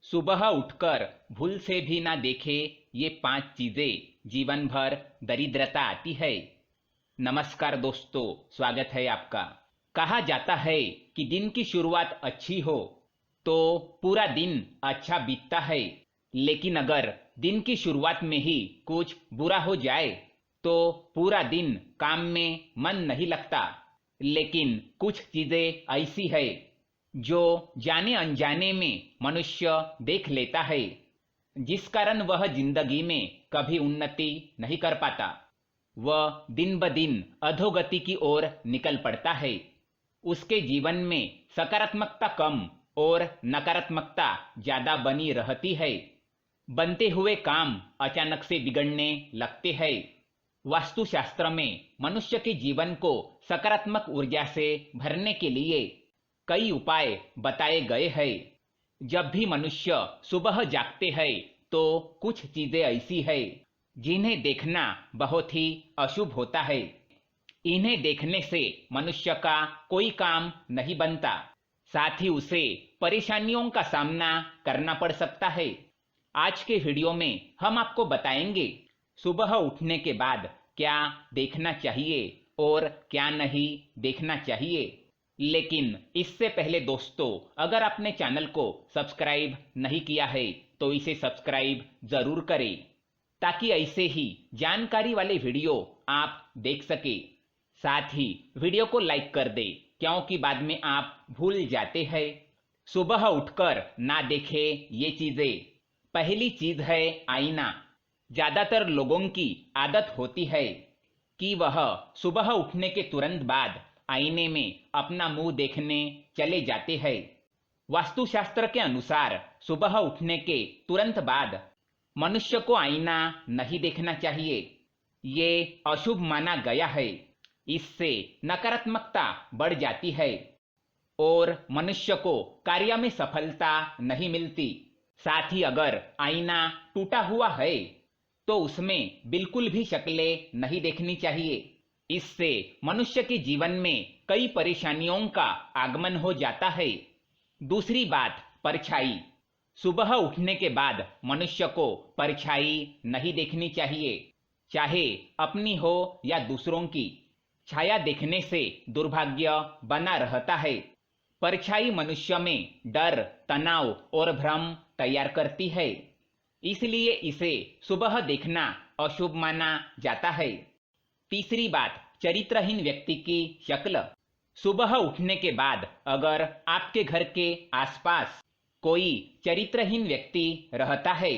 सुबह उठकर भूल से भी ना देखे ये 5 चीजें जीवन भर दरिद्रता आती है। नमस्कार दोस्तों, स्वागत है आपका। कहा जाता है कि दिन की शुरुआत अच्छी हो तो पूरा दिन अच्छा बीतता है, लेकिन अगर दिन की शुरुआत में ही कुछ बुरा हो जाए तो पूरा दिन काम में मन नहीं लगता। लेकिन कुछ चीजें ऐसी है जो जाने अनजाने में मनुष्य देख लेता है, जिस कारण वह जिंदगी में कभी उन्नति नहीं कर पाता। वह दिन ब दिन अधोगति की ओर निकल पड़ता है। उसके जीवन में सकारात्मकता कम और नकारात्मकता ज्यादा बनी रहती है। बनते हुए काम अचानक से बिगड़ने लगते हैं। वास्तुशास्त्र में मनुष्य के जीवन को सकारात्मक ऊर्जा से भरने के लिए कई उपाय बताए गए हैं। जब भी मनुष्य सुबह जागते हैं तो कुछ चीजें ऐसी है जिन्हें देखना बहुत ही अशुभ होता है। इन्हें देखने से मनुष्य का कोई काम नहीं बनता, साथ ही उसे परेशानियों का सामना करना पड़ सकता है। आज के वीडियो में हम आपको बताएंगे सुबह उठने के बाद क्या देखना चाहिए और क्या नहीं देखना चाहिए। लेकिन इससे पहले दोस्तों, अगर आपने चैनल को सब्सक्राइब नहीं किया है तो इसे सब्सक्राइब जरूर करें, ताकि ऐसे ही जानकारी वाले वीडियो आप देख सके। साथ ही वीडियो को लाइक कर दे, क्योंकि बाद में आप भूल जाते हैं। सुबह उठकर ना देखे ये चीजें। पहली चीज है आईना। ज्यादातर लोगों की आदत होती है कि वह सुबह उठने के तुरंत बाद आईने में अपना मुंह देखने चले जाते हैं। वास्तुशास्त्र के अनुसार सुबह उठने के तुरंत बाद मनुष्य को आईना नहीं देखना चाहिए। ये अशुभ माना गया है। इससे नकारात्मकता बढ़ जाती है और मनुष्य को कार्य में सफलता नहीं मिलती। साथ ही अगर आईना टूटा हुआ है तो उसमें बिल्कुल भी शक्लें नहीं देखनी चाहिए। इससे मनुष्य के जीवन में कई परेशानियों का आगमन हो जाता है। दूसरी बात, परछाई। सुबह उठने के बाद मनुष्य को परछाई नहीं देखनी चाहिए, चाहे अपनी हो या दूसरों की। छाया देखने से दुर्भाग्य बना रहता है। परछाई मनुष्य में डर, तनाव और भ्रम तैयार करती है, इसलिए इसे सुबह देखना अशुभ माना जाता है। तीसरी बात, चरित्रहीन व्यक्ति की शक्ल। सुबह उठने के बाद अगर आपके घर के आसपास कोई चरित्रहीन व्यक्ति रहता है,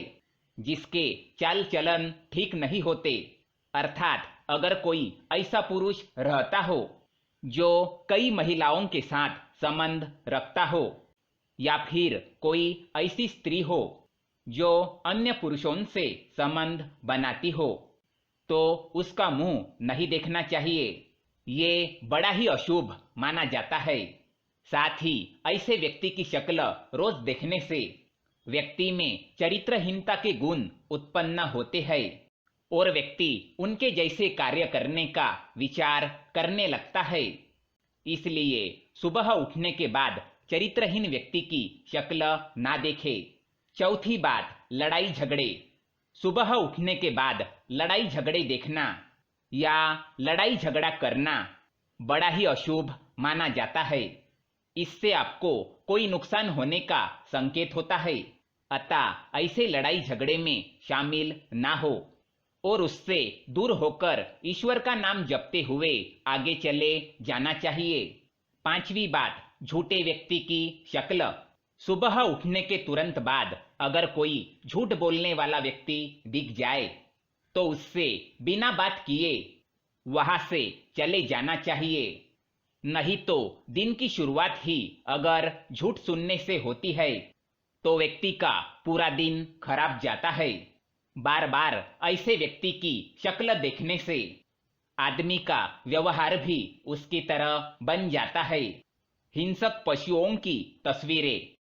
जिसके चाल चलन ठीक नहीं होते, अर्थात अगर कोई ऐसा पुरुष रहता हो जो कई महिलाओं के साथ संबंध रखता हो, या फिर कोई ऐसी स्त्री हो जो अन्य पुरुषों से संबंध बनाती हो, तो उसका मुंह नहीं देखना चाहिए। ये बड़ा ही अशुभ माना जाता है। साथ ही ऐसे व्यक्ति की शक्ल रोज देखने से व्यक्ति में चरित्रहीनता के गुण उत्पन्न होते हैं और व्यक्ति उनके जैसे कार्य करने का विचार करने लगता है। इसलिए सुबह उठने के बाद चरित्रहीन व्यक्ति की शक्ल ना देखे। चौथी बात, लड़ाई झगड़े। सुबह उठने के बाद लड़ाई झगड़े देखना या लड़ाई झगड़ा करना बड़ा ही अशुभ माना जाता है। इससे आपको कोई नुकसान होने का संकेत होता है, अतः ऐसे लड़ाई झगड़े में शामिल ना हो और उससे दूर होकर ईश्वर का नाम जपते हुए आगे चले जाना चाहिए। पांचवी बात, झूठे व्यक्ति की शक्ल। सुबह उठने के तुरंत बाद अगर कोई झूठ बोलने वाला व्यक्ति दिख जाए तो उससे बिना बात किए वहां से चले जाना चाहिए। नहीं तो दिन की शुरुआत ही अगर झूठ सुनने से होती है तो व्यक्ति का पूरा दिन खराब जाता है। बार बार ऐसे व्यक्ति की शक्ल देखने से आदमी का व्यवहार भी उसकी तरह बन जाता है। हिंसक पशुओं की तस्वीरें।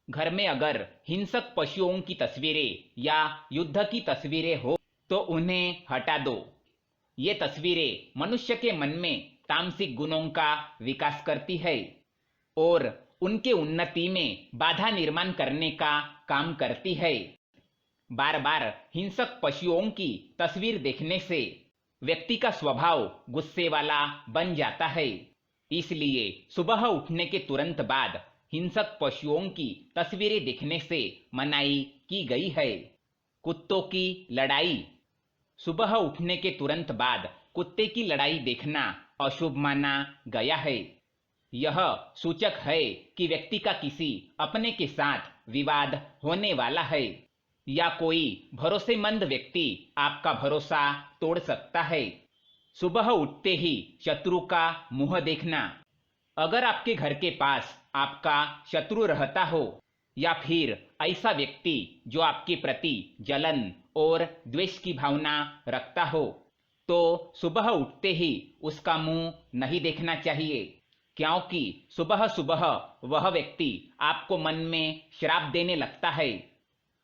घर में अगर हिंसक पशुओं की तस्वीरें या युद्ध की तस्वीरें हो तो उन्हें हटा दो। ये तस्वीरें मनुष्य के मन में तामसिक गुणों का विकास करती है और उनके उन्नति में बाधा निर्माण करने का काम करती है। बार बार हिंसक पशुओं की तस्वीर देखने से व्यक्ति का स्वभाव गुस्से वाला बन जाता है। इसलिए सुबह उठने के तुरंत बाद हिंसक पशुओं की तस्वीरें देखने से मनाही की गई है। कुत्तों की लड़ाई। सुबह उठने के तुरंत बाद कुत्ते की लड़ाई देखना अशुभ माना गया है। यह सूचक है कि व्यक्ति का किसी अपने के साथ विवाद होने वाला है या कोई भरोसेमंद व्यक्ति आपका भरोसा तोड़ सकता है। सुबह उठते ही शत्रु का मुंह देखना। अगर आपके घर के पास आपका शत्रु रहता हो या फिर ऐसा व्यक्ति जो आपके प्रति जलन और द्वेष की भावना रखता हो, तो सुबह उठते ही उसका मुंह नहीं देखना चाहिए, क्योंकि सुबह सुबह वह व्यक्ति आपको मन में श्राप देने लगता है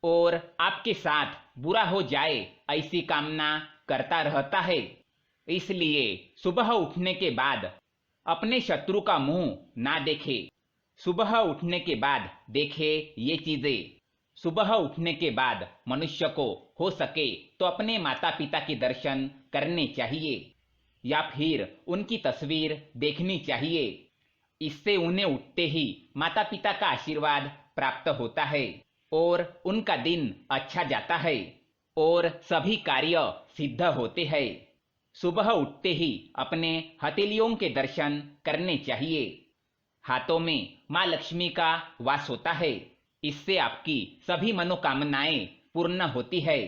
और आपके साथ बुरा हो जाए ऐसी कामना करता रहता है। इसलिए सुबह उठने के बाद अपने शत्रु का मुंह ना देखे। सुबह उठने के बाद देखे ये चीजें। सुबह उठने के बाद मनुष्य को हो सके तो अपने माता पिता के दर्शन करने चाहिए या फिर उनकी तस्वीर देखनी चाहिए। इससे उन्हें उठते ही माता पिता का आशीर्वाद प्राप्त होता है और उनका दिन अच्छा जाता है और सभी कार्य सिद्ध होते हैं। सुबह उठते ही अपने हथेलियों के दर्शन करने चाहिए। हाथों में माँ लक्ष्मी का वास होता है। इससे आपकी सभी मनोकामनाएं पूर्ण होती है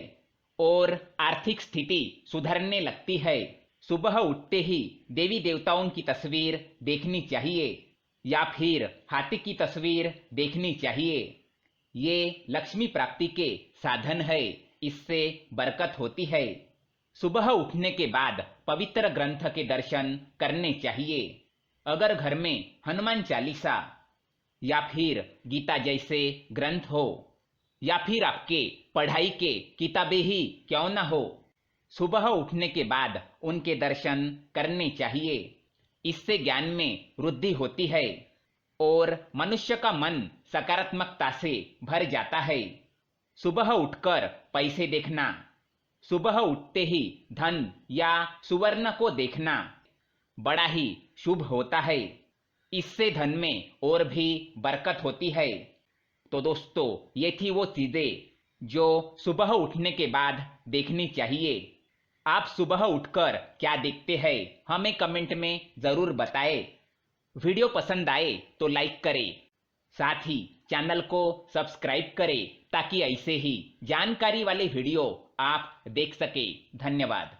और आर्थिक स्थिति सुधरने लगती है। सुबह उठते ही देवी देवताओं की तस्वीर देखनी चाहिए या फिर हाथी की तस्वीर देखनी चाहिए। ये लक्ष्मी प्राप्ति के साधन है, इससे बरकत होती है। सुबह उठने के बाद पवित्र ग्रंथ के दर्शन करने चाहिए। अगर घर में हनुमान चालीसा या फिर गीता जैसे ग्रंथ हो या फिर आपके पढ़ाई के किताबें ही क्यों न हो, सुबह उठने के बाद उनके दर्शन करने चाहिए। इससे ज्ञान में वृद्धि होती है और मनुष्य का मन सकारात्मकता से भर जाता है। सुबह उठकर पैसे देखना। सुबह उठते ही धन या सुवर्ण को देखना बड़ा ही शुभ होता है। इससे धन में और भी बरकत होती है। तो दोस्तों, ये थी वो चीजें जो सुबह उठने के बाद देखनी चाहिए। आप सुबह उठकर क्या देखते हैं हमें कमेंट में जरूर बताएं। वीडियो पसंद आए तो लाइक करें, साथ ही चैनल को सब्सक्राइब करें ताकि ऐसे ही जानकारी वाले वीडियो आप देख सके। धन्यवाद।